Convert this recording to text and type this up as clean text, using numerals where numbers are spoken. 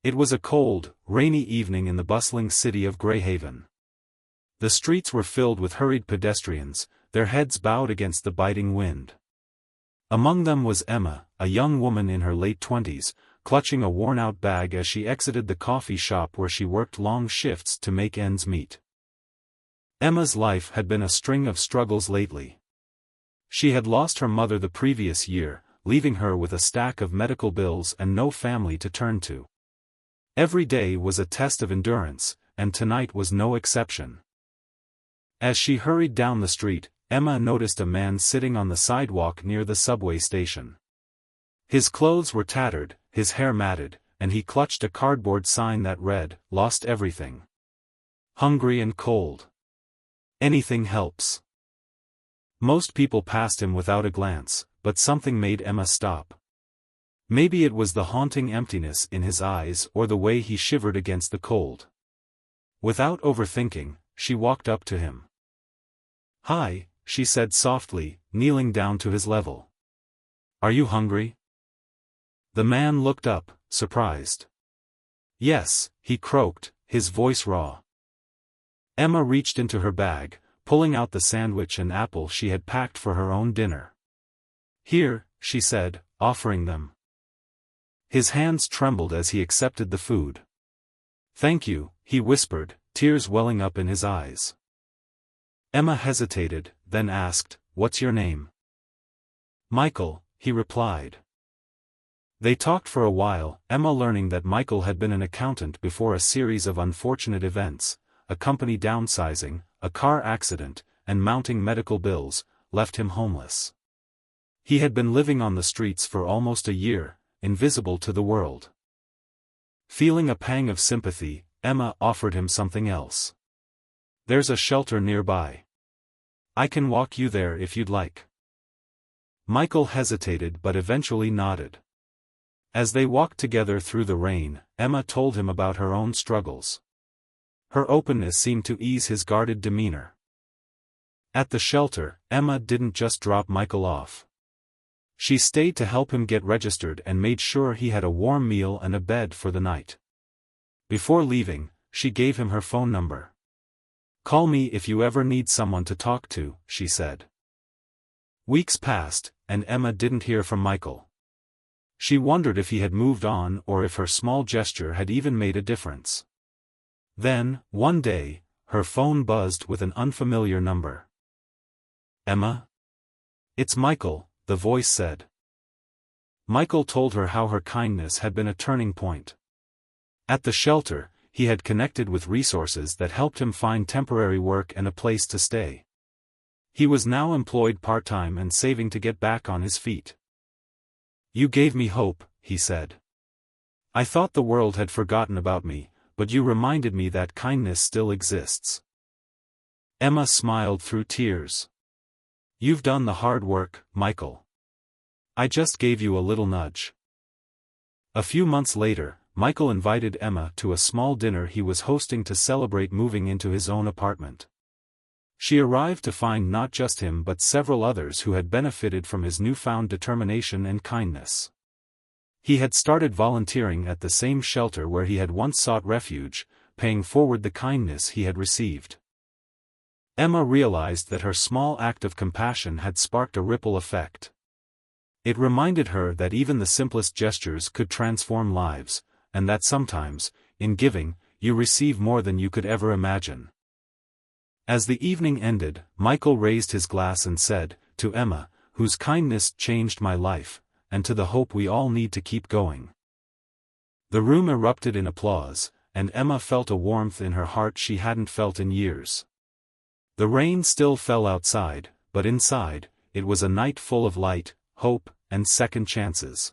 It was a cold, rainy evening in the bustling city of Greyhaven. The streets were filled with hurried pedestrians, their heads bowed against the biting wind. Among them was Emma, a young woman in her late 20s, clutching a worn-out bag as she exited the coffee shop where she worked long shifts to make ends meet. Emma's life had been a string of struggles lately. She had lost her mother the previous year, leaving her with a stack of medical bills and no family to turn to. Every day was a test of endurance, and tonight was no exception. As she hurried down the street, Emma noticed a man sitting on the sidewalk near the subway station. His clothes were tattered, his hair matted, and he clutched a cardboard sign that read, "Lost everything. Hungry and cold. Anything helps." Most people passed him without a glance, but something made Emma stop. Maybe it was the haunting emptiness in his eyes or the way he shivered against the cold. Without overthinking, she walked up to him. "Hi," she said softly, kneeling down to his level. "Are you hungry?" The man looked up, surprised. "Yes," he croaked, his voice raw. Emma reached into her bag, pulling out the sandwich and apple she had packed for her own dinner. "Here," she said, offering them. His hands trembled as he accepted the food. "Thank you," he whispered, tears welling up in his eyes. Emma hesitated, then asked, "What's your name?" "Michael," he replied. They talked for a while, Emma learning that Michael had been an accountant before a series of unfortunate events, a company downsizing, a car accident, and mounting medical bills, left him homeless. He had been living on the streets for almost a year, invisible to the world. Feeling a pang of sympathy, Emma offered him something else. "There's a shelter nearby. I can walk you there if you'd like." Michael hesitated but eventually nodded. As they walked together through the rain, Emma told him about her own struggles. Her openness seemed to ease his guarded demeanor. At the shelter, Emma didn't just drop Michael off. She stayed to help him get registered and made sure he had a warm meal and a bed for the night. Before leaving, she gave him her phone number. "Call me if you ever need someone to talk to," she said. Weeks passed, and Emma didn't hear from Michael. She wondered if he had moved on or if her small gesture had even made a difference. Then, one day, her phone buzzed with an unfamiliar number. "Emma?" "It's Michael," the voice said. Michael told her how her kindness had been a turning point. At the shelter, he had connected with resources that helped him find temporary work and a place to stay. He was now employed part-time and saving to get back on his feet. "You gave me hope," he said. "I thought the world had forgotten about me, but you reminded me that kindness still exists." Emma smiled through tears. "You've done the hard work, Michael. I just gave you a little nudge." A few months later, Michael invited Emma to a small dinner he was hosting to celebrate moving into his own apartment. She arrived to find not just him but several others who had benefited from his newfound determination and kindness. He had started volunteering at the same shelter where he had once sought refuge, paying forward the kindness he had received. Emma realized that her small act of compassion had sparked a ripple effect. It reminded her that even the simplest gestures could transform lives, and that sometimes, in giving, you receive more than you could ever imagine. As the evening ended, Michael raised his glass and said, "To Emma, whose kindness changed my life, and to the hope we all need to keep going." The room erupted in applause, and Emma felt a warmth in her heart she hadn't felt in years. The rain still fell outside, but inside, it was a night full of light, hope, and second chances.